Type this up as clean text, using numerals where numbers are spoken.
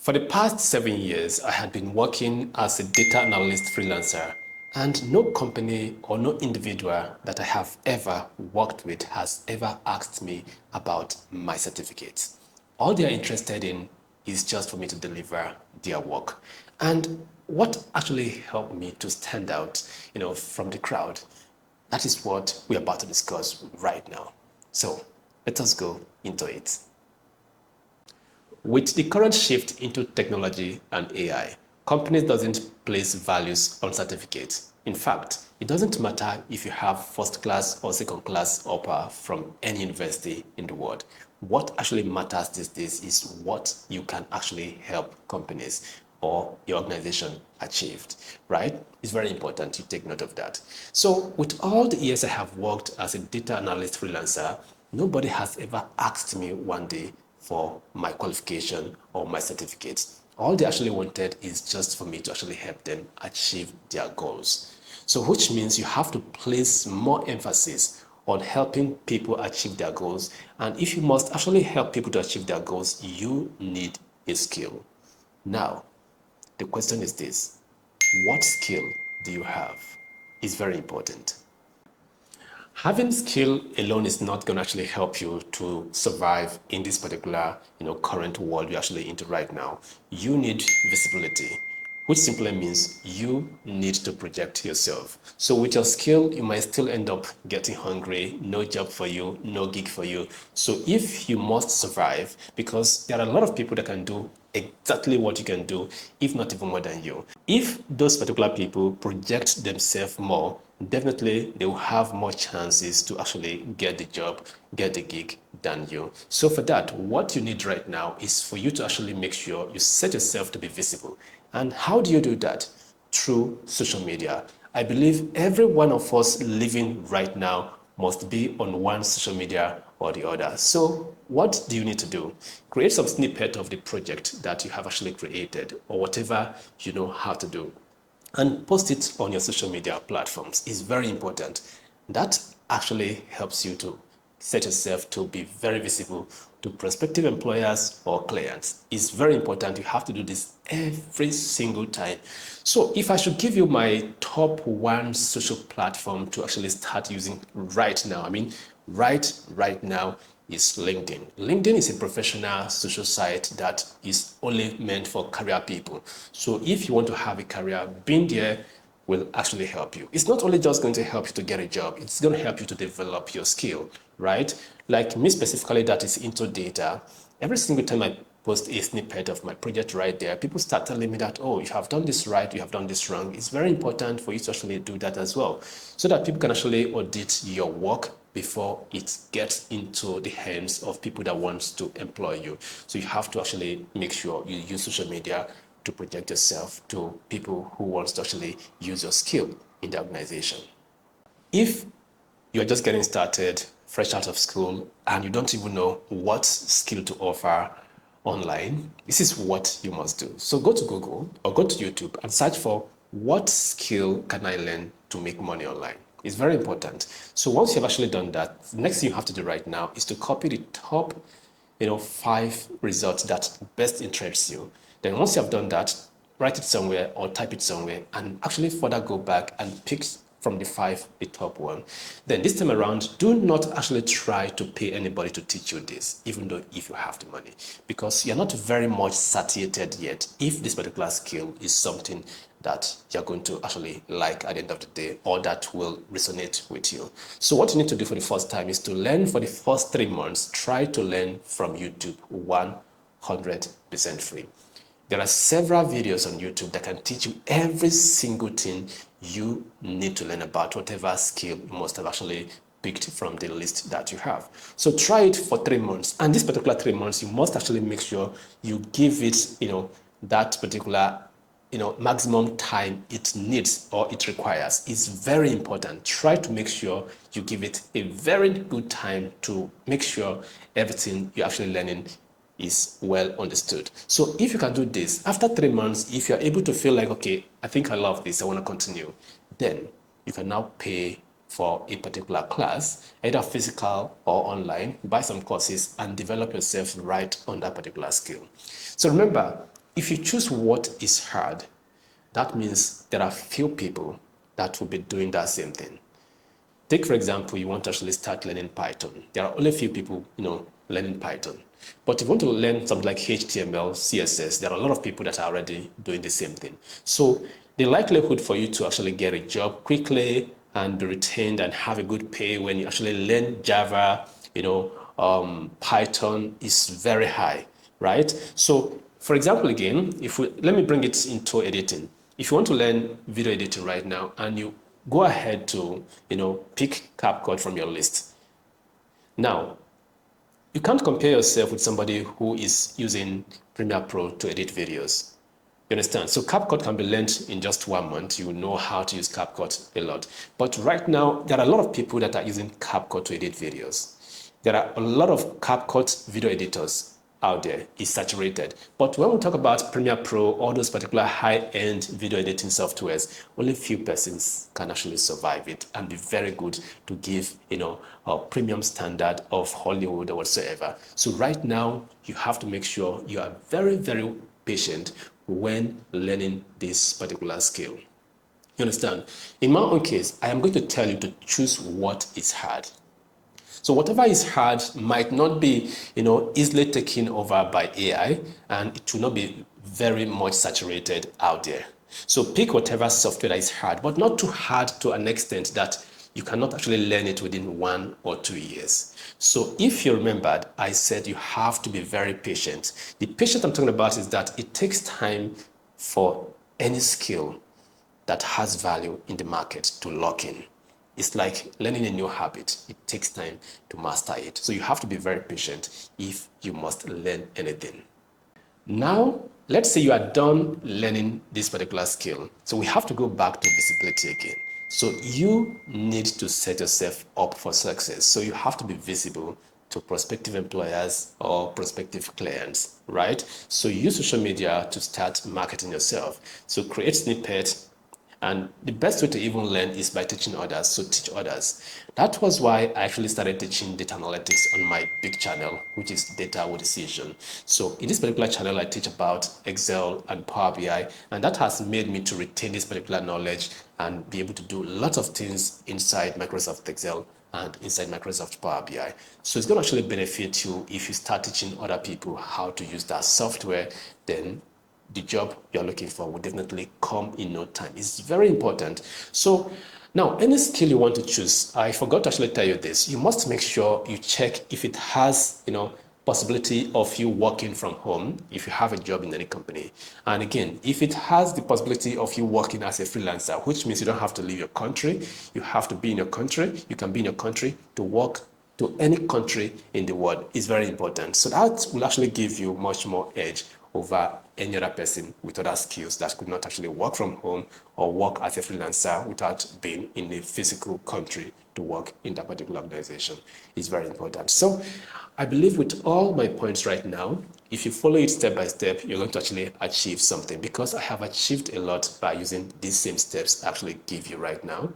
For the past 7 years, I had been working as a data analyst freelancer, and no company or no individual that I have ever worked with has ever asked me about my certificates. All they are interested in is just for me to deliver their work. And what actually helped me to stand out, from the crowd, that is what we're about to discuss right now. So let us go into it. With the current shift into technology and AI, companies doesn't place values on certificates. In fact, it doesn't matter if you have first class or second class upper from any university in the world. What actually matters these days is what you can actually help companies or your organization achieved, right? It's very important you take note of that. So with all the years I have worked as a data analyst freelancer, nobody has ever asked me one day for my qualification or my certificates. All they actually wanted is just for me to actually help them achieve their goals. So which means you have to place more emphasis on helping people achieve their goals. And if you must actually help people to achieve their goals, you need a skill. Now, the question is this: what skill do you have? It's very important. Having skill alone is not going to actually help you to survive in this particular, current world you're actually into right now. You need visibility, which simply means you need to project yourself. So with your skill, you might still end up getting hungry, no job for you, no gig for you. So if you must survive, because there are a lot of people that can do exactly what you can do, if not even more than you. If those particular people project themselves more, definitely they will have more chances to actually get the job, get the gig than you. So for that, what you need right now is for you to actually make sure you set yourself to be visible. And how do you do that? Through social media. I believe every one of us living right now must be on one social media or the other. So what do you need to do? Create some snippet of the project that you have actually created or whatever you know how to do, and post it on your social media platforms. Is very important. That actually helps you to set yourself to be very visible to prospective employers or clients. It's very important. You have to do this every single time. So if I should give you my top one social platform to actually start using right now, right now, is LinkedIn. LinkedIn is a professional social site that is only meant for career people. So if you want to have a career, being there will actually help you. It's not only just going to help you to get a job, it's going to help you to develop your skill, right? Like me specifically, that is into data. Every single time I post a snippet of my project right there, people start telling me that, oh, you have done this right, you have done this wrong. It's very important for you to actually do that as well, so that people can actually audit your work before it gets into the hands of people that want to employ you. So you have to actually make sure you use social media to project yourself to people who want to actually use your skill in the organization. If you're just getting started, fresh out of school, and you don't even know what skill to offer online, this is what you must do. So go to Google or go to YouTube and search for what skill can I learn to make money online. It's very important. So once you've actually done that, the next thing you have to do right now is to copy the top 5 results that best interests you. Then once you have done that, write it somewhere or type it somewhere and actually further go back and pick from the 5 the top one. Then this time around, do not actually try to pay anybody to teach you this, even though if you have the money, because you're not very much satiated yet if this particular skill is something that you're going to actually like at the end of the day, or that will resonate with you. So what you need to do for the first time is to learn for the first 3 months. Try to learn from YouTube 100% free. There are several videos on YouTube that can teach you every single thing you need to learn about whatever skill you must have actually picked from the list that you have. So try it for 3 months. And this particular 3 months, you must actually make sure you give it, that particular maximum time it needs or it requires. Is very important. Try to make sure you give it a very good time to make sure everything you're actually learning is well understood. So if you can do this, after 3 months, if you're able to feel like, okay, I think I love this, I want to continue, then you can now pay for a particular class, either physical or online, buy some courses and develop yourself right on that particular skill. So remember, if you choose what is hard, that means there are few people that will be doing that same thing. Take, for example, you want to actually start learning Python. There are only a few people, learning Python. But if you want to learn something like HTML, CSS, there are a lot of people that are already doing the same thing. So the likelihood for you to actually get a job quickly and be retained and have a good pay when you actually learn Java, Python is very high, right? So, for example, again, let me bring it into editing. If you want to learn video editing right now and you go ahead to, pick CapCut from your list. Now, you can't compare yourself with somebody who is using Premiere Pro to edit videos. You understand? So CapCut can be learned in just 1 month. You know how to use CapCut a lot. But right now, there are a lot of people that are using CapCut to edit videos. There are a lot of CapCut video editors out there. It's saturated. But when we talk about Premiere Pro, all those particular high-end video editing softwares, only few persons can actually survive it and be very good to give, a premium standard of Hollywood or whatsoever. So right now, you have to make sure you are very, very patient when learning this particular skill. You understand? In my own case, I am going to tell you to choose what is hard. So whatever is hard might not be, easily taken over by AI, and it will not be very much saturated out there. So pick whatever software that is hard, but not too hard to an extent that you cannot actually learn it within 1 or 2 years. So if you remembered, I said you have to be very patient. The patience I'm talking about is that it takes time for any skill that has value in the market to lock in. It's like learning a new habit. It takes time to master it. So you have to be very patient if you must learn anything. Now, let's say you are done learning this particular skill. So we have to go back to visibility again. So you need to set yourself up for success. So you have to be visible to prospective employers or prospective clients, right? So use social media to start marketing yourself. So create snippets. And the best way to even learn is by teaching others, so teach others. That was why I actually started teaching data analytics on my big channel, which is Data with Decision. So in this particular channel, I teach about Excel and Power BI, and that has made me to retain this particular knowledge and be able to do lots of things inside Microsoft Excel and inside Microsoft Power BI. So it's going to actually benefit you if you start teaching other people how to use that software. Then the job you're looking for will definitely come in no time. It's very important. So now, any skill you want to choose, I forgot to actually tell you this. You must make sure you check if it has, possibility of you working from home if you have a job in any company. And again, if it has the possibility of you working as a freelancer, which means you don't have to leave your country, you have to be in your country, you can be in your country to work to any country in the world, is very important. So that will actually give you much more edge over any other person with other skills that could not actually work from home or work as a freelancer without being in a physical country to work in that particular organization. It's very important. So I believe with all my points right now, if you follow it step by step, you're going to actually achieve something, because I have achieved a lot by using these same steps I actually give you right now.